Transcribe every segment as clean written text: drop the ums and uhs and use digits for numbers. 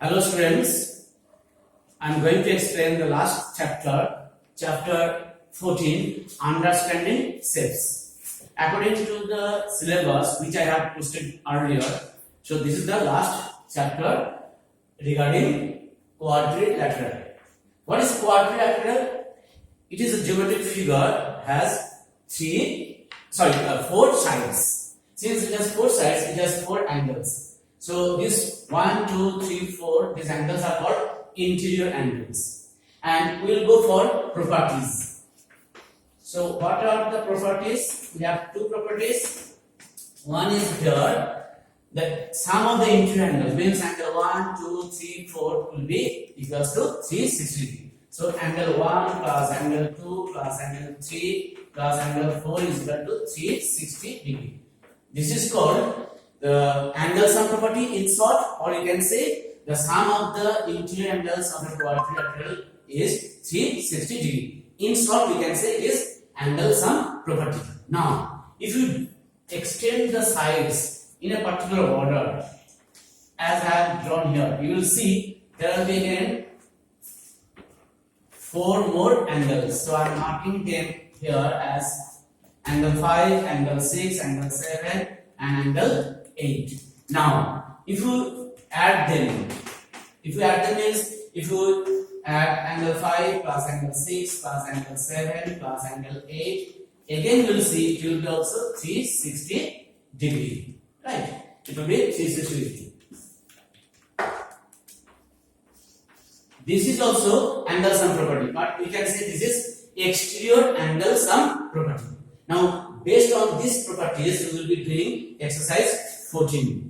Hello students, I am going to explain the last chapter, chapter 14, Understanding Shapes. According to the syllabus which I have posted earlier, so this is the last chapter regarding quadrilateral. What is quadrilateral? It is a geometric figure has four sides. Since it has four sides, it has four angles. So this 1, 2, 3, 4, these angles are called interior angles. And we will go for properties. So what are the properties? We have two properties. One is here, the sum of the interior angles means angle 1, 2, 3, 4 will be equals to 360 degree. So angle 1 plus angle 2 plus angle 3 plus angle 4 is equal to 360 degree. This is called the angle sum property in short, or you can say the sum of the interior angles of a quadrilateral is 360 degree. In short, we can say is angle sum property. Now, if you extend the sides in a particular order, as I have drawn here, you will see there will be again four more angles. So I am marking them here as angle 5, angle 6, angle 7, and angle 8. Now, if you add them means if you add angle 5 plus angle 6 plus angle 7 plus angle 8, again you will see it will be also 360 degree. Right? It will be 360 degree. This is also angle sum property, but we can say this is exterior angle sum property. Now, based on these properties, we will be doing exercise 14.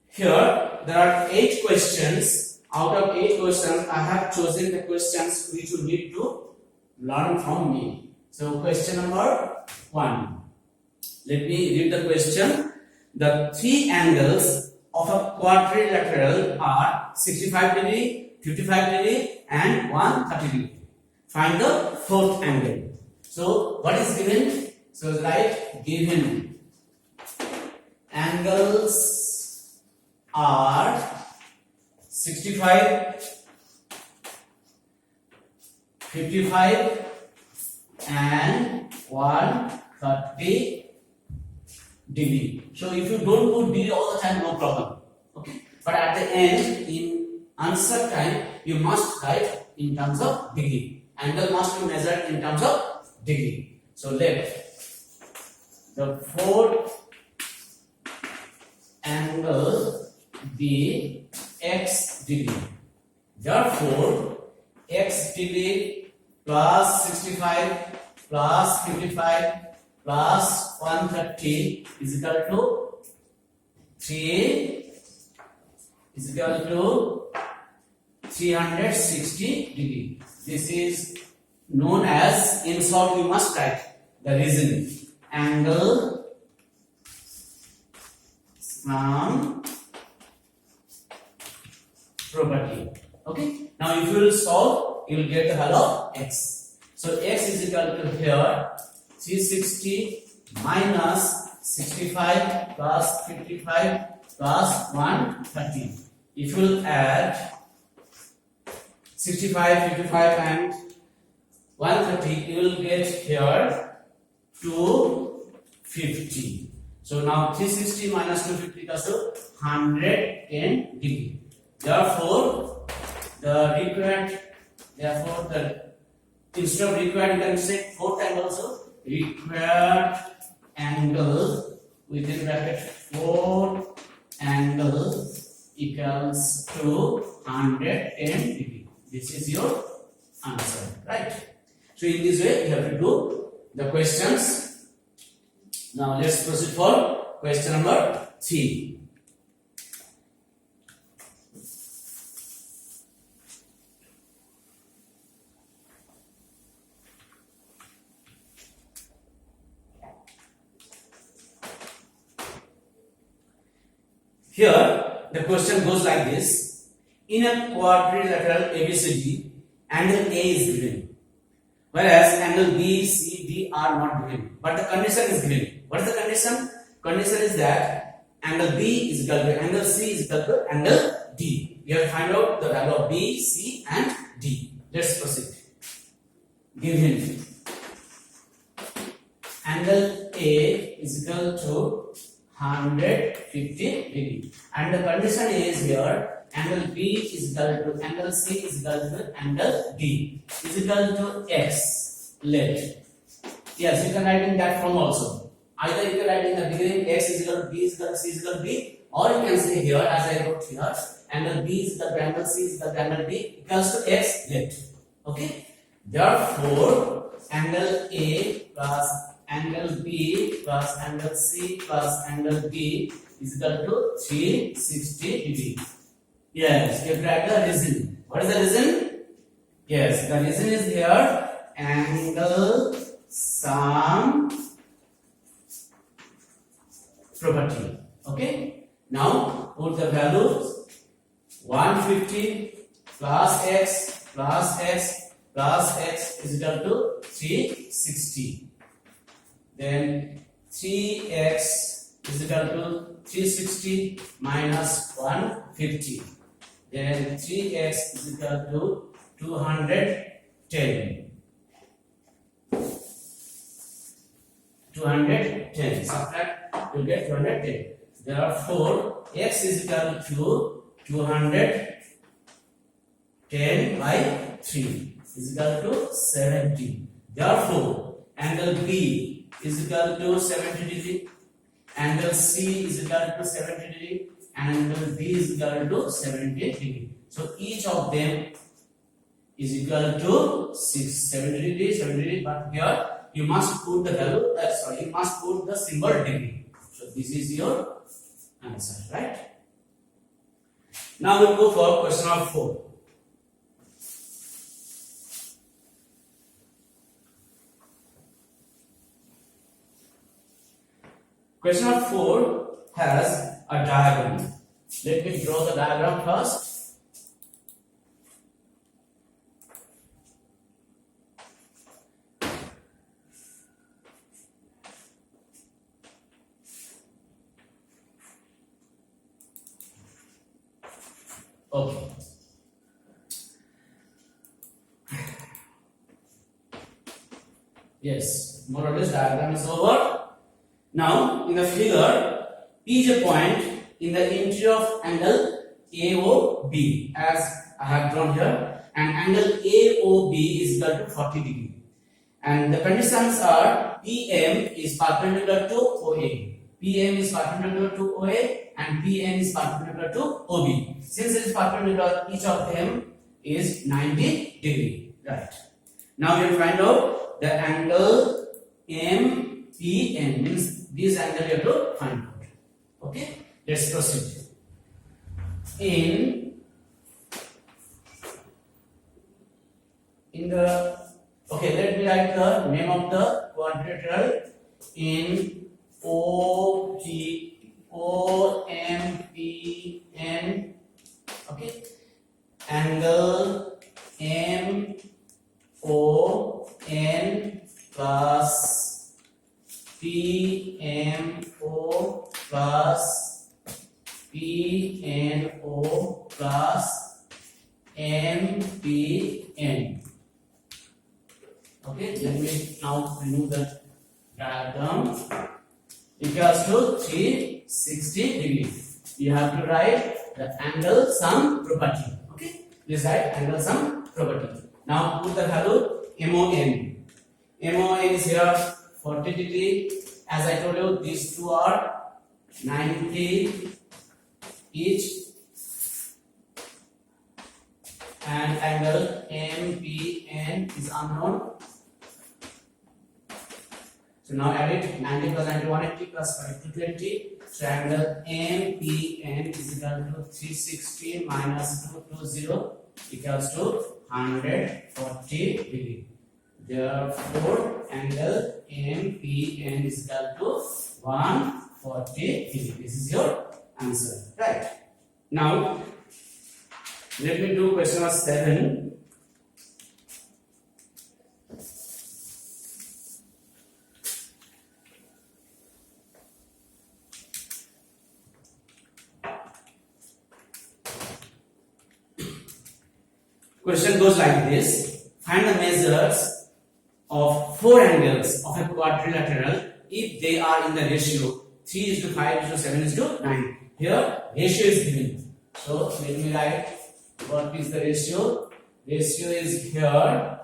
Here, there are 8 questions. Out of 8 questions, I have chosen the questions which you need to learn from me. So, question number 1. Let me read the question. The three angles of a quadrilateral are 65 degree, 55 degree and 130 degree. Find the fourth angle. So what is given? So write given angles are 65, 55 and 130 degree. So if you don't put degree all the time, no problem. Okay. But at the end, in answer time, you must write in terms of degree. Angle must be measured in terms of degree. So let the fourth angle be x degree. Therefore, x degree plus 65 plus 55 plus 130 is equal to 3 is equal to 360 degree. This is known as, in short, you must write the reason. Angle sum property. Okay. Now, if you will solve, you will get the value of x. So x is equal to here 360 minus 65 plus 55 plus 130. If you will add 65, 55 and 130, you will get here 250. So now 360 minus 250 equals to 110 degree. Therefore, instead of required, you can say fourth angle also. Required angle within bracket fourth angle equals to 110 degree. This is your answer, right? So in this way you have to do the questions. Now let's proceed for question number 3. Here, the question goes like this. In a quadrilateral ABCD, angle A is given. Whereas angle BCD are not given, but the condition is given. What is the condition? Condition is that angle B is equal to angle C is equal to angle D. We have to find out the value of B, C, and D. Let's proceed. Given angle A is equal to 150 degree, and the condition is here angle B is equal to angle C is equal to angle D is equal to X. Let yes, you can write in that form also. Either you can write in the beginning X is equal to B is equal to C is equal to D, or you can say here as I wrote here angle B is equal to angle C is equal to angle D equals to X. Let okay. Therefore, angle A plus angle B plus angle C plus angle D is equal to 360 degree. Yes, you have to write the reason. What is the reason? Yes, the reason is here angle sum property. Okay. Now put the values 150 plus x plus x plus x is equal to 360. Then 3x is equal to 360 minus 150. Then 3x is equal to 210. 210. Subtract, you get 210. Therefore, x is equal to 210 by 3 is equal to 70. Therefore, angle B is equal to 70 degree, angle C is equal to 70 degree, and angle D is equal to 70 degree. So each of them is equal to 70 degree, 70 degree, but here you must put the value, you must put the symbol degree. So this is your answer, right? Now we'll go for question of 4. Question of 4 has a diagram. Let me draw the diagram first. Okay. Yes, more or less diagram is over. Now, in the figure, P is a point in the interior of angle AOB, as I have drawn here, and angle AOB is equal to 40 degree. And the conditions are PM is perpendicular to OA, PM is perpendicular to OA, and PN is perpendicular to OB. Since it is perpendicular, each of them is 90 degree. Right. Now we will find out the angle MPN, means this angle you have to find out. Okay, let's proceed. In the let me write the name of the quadrilateral in OMPN. Okay, angle MON plus PMO plus PNO plus MPN. Okay, let me now remove the diagram. Equals to 360 degrees. You have to write the angle sum property. Okay, please write angle sum property. Now put the value MON. MON is here 40 degree. As I told you, these two are 90 each, and angle MPN is unknown. So now add it, 90 plus 90, 180 plus 5 to 20. So angle MPN is equal to 360 minus 220 equals to 140 degree. Therefore, angle MPN is equal to 140 degree. This is your answer, right? Now, let me do question number 7. Question goes like this. Find the measures of four angles of a quadrilateral if they are in the ratio 3:5:7:9. Here ratio is given. So let me write what is the ratio. Ratio is here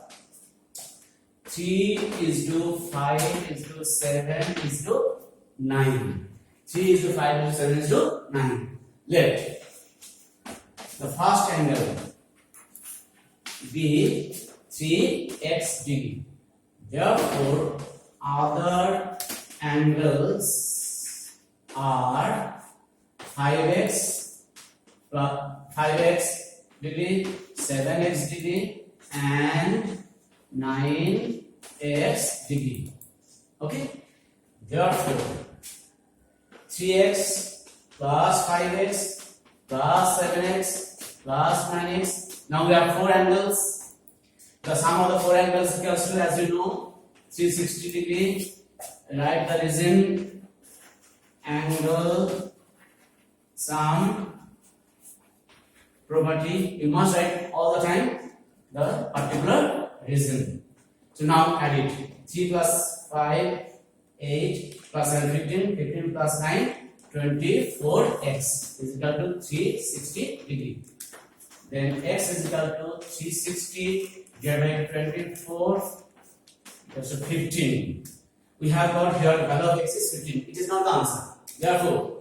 3:5:7:9. 3:5:7:9. Let the first angle be 3x degree. Therefore, other angles are 5x degree, 7x degree, and 9x degree. Okay. Therefore, 3x plus 5x plus 7x plus 9x. Now we have four angles. The sum of the four angles equals to, as you know, 360 degree. Write the reason. Angle sum property. You must write all the time the particular reason. So now add it. 3 plus 5, 8 plus 7, 15. 15 plus 9, 24x is equal to 360 degree. Then x is equal to 360 divided by 24 equals to 15. We have got here the value of x is 15. It is not the answer. Therefore,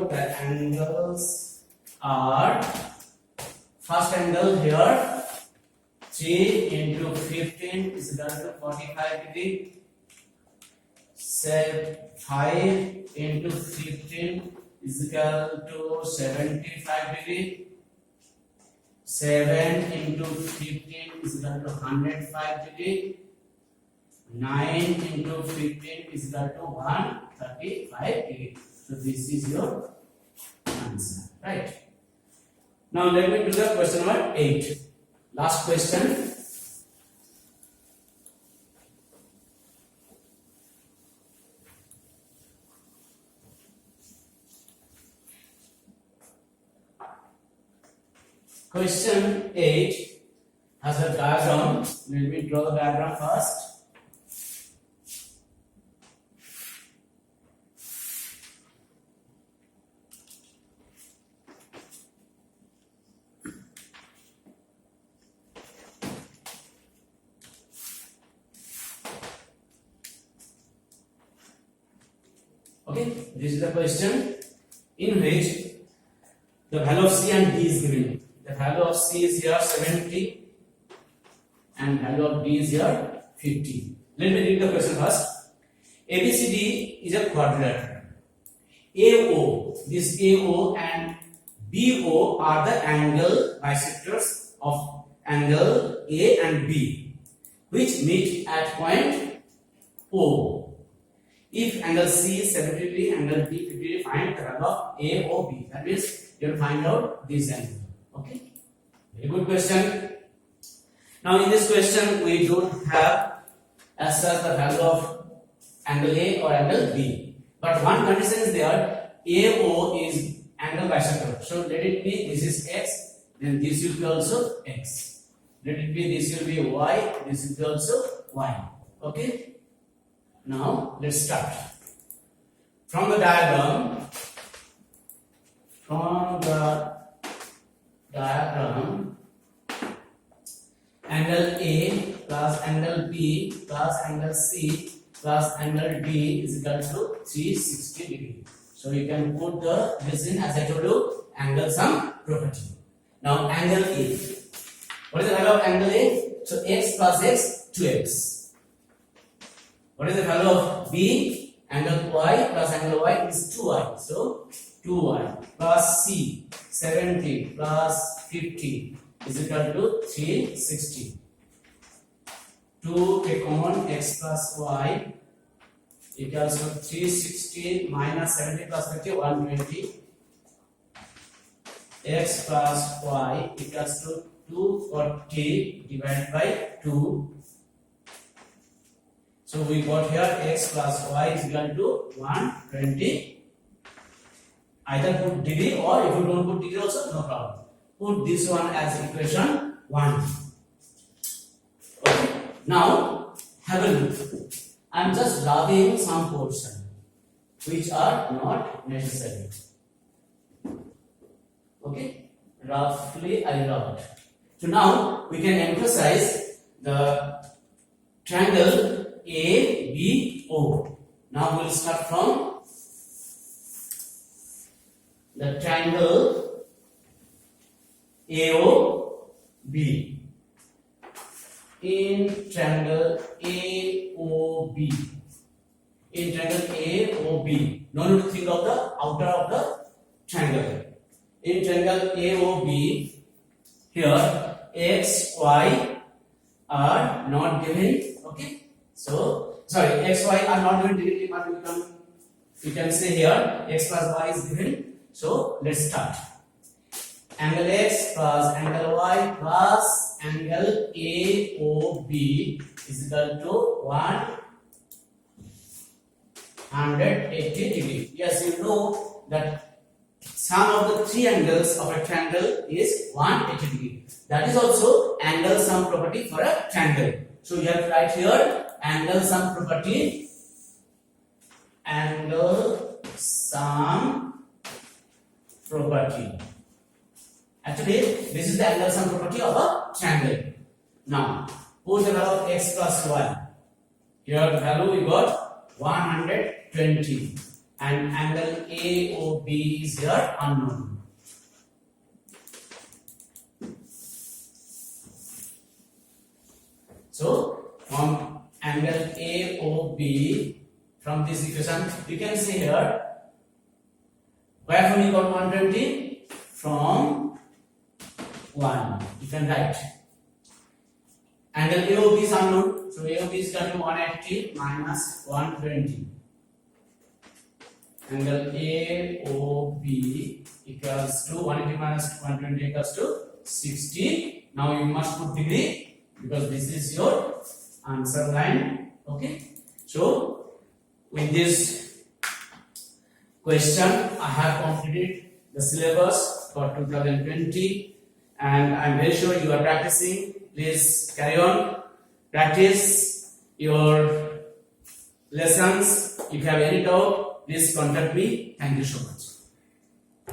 the angles are first angle here 3 into 15 is equal to 45 degree. Say 5 into 15 is equal to 75 degree. 7 into 15 is equal to 105 degree. 9 into 15 is equal to 135 degree. So this is your answer, right? Now let me do the question number 8. Last question. Question 8 has a diagram. Let me draw the diagram first. Okay, this is the question in which the value of C and D is given. The value of C is here 70 and value of D is here 50. Let me read the question first. ABCD is a quadrilateral. AO, this AO and BO are the angle bisectors of angle A and B, which meet at point O. If angle C is 70 degree, angle B 50 degree, find the value of AOB. That means you will find out this angle. Okay, very good question. Now in this question we don't have as such the value of angle A or angle B, but one condition is there. AO is angle bisector, so let it be this is x, then this will be also x. Let it be this will be y, this will be also y. Okay. Now let's start from the diagram. Angle A plus angle B plus angle C plus angle D is equal to 360 degree. So you can put the reason as I told you, angle sum property. Now angle A. What is the value of angle A? So x plus x, 2x. What is the value of B? Angle y plus angle y is 2y. So 2y plus C, 70 plus 50 is equal to 360. 2 take common, x plus y equals to 360 minus 70 plus 50, 120. X plus y equals to 240 divided by 2. So we got here x plus y is equal to 120. Either put degree or if you don't put degree also no problem. put this one as equation 1. Okay. Now have a look. I am just rubbing some portion which are not necessary. Okay, roughly I rubbed. So now we can emphasize the triangle ABO. Now we will start from the triangle AOB. In triangle AOB, no need to think of the outer of the triangle. In triangle AOB, here x, y are not given. Okay, so sorry, x, y are not given directly, but you can say here x plus y is given. So let's start. Angle x plus angle y plus angle AOB is equal to 180 degree. Yes, you know that sum of the three angles of a triangle is 180 degree. That is also angle sum property for a triangle. So you have to write here angle sum property. Angle sum property. Actually, this is the angle sum property of a triangle. Now, put the value of x plus y. Here the value we got 120, and angle AOB is here unknown. So, from angle AOB, from this equation, you can see here where from you got 120? From 1. You can write. Angle AOB is unknown, so AOB is equal to 180 minus 120. Angle AOB equals to 180 minus 120 equals to 60. Now you must put degree because this is your answer line. Okay. So with this question, I have completed the syllabus for 2020, and I am very sure you are practicing. Please carry on, practice your lessons. If you have any doubt, please contact me. Thank you so much.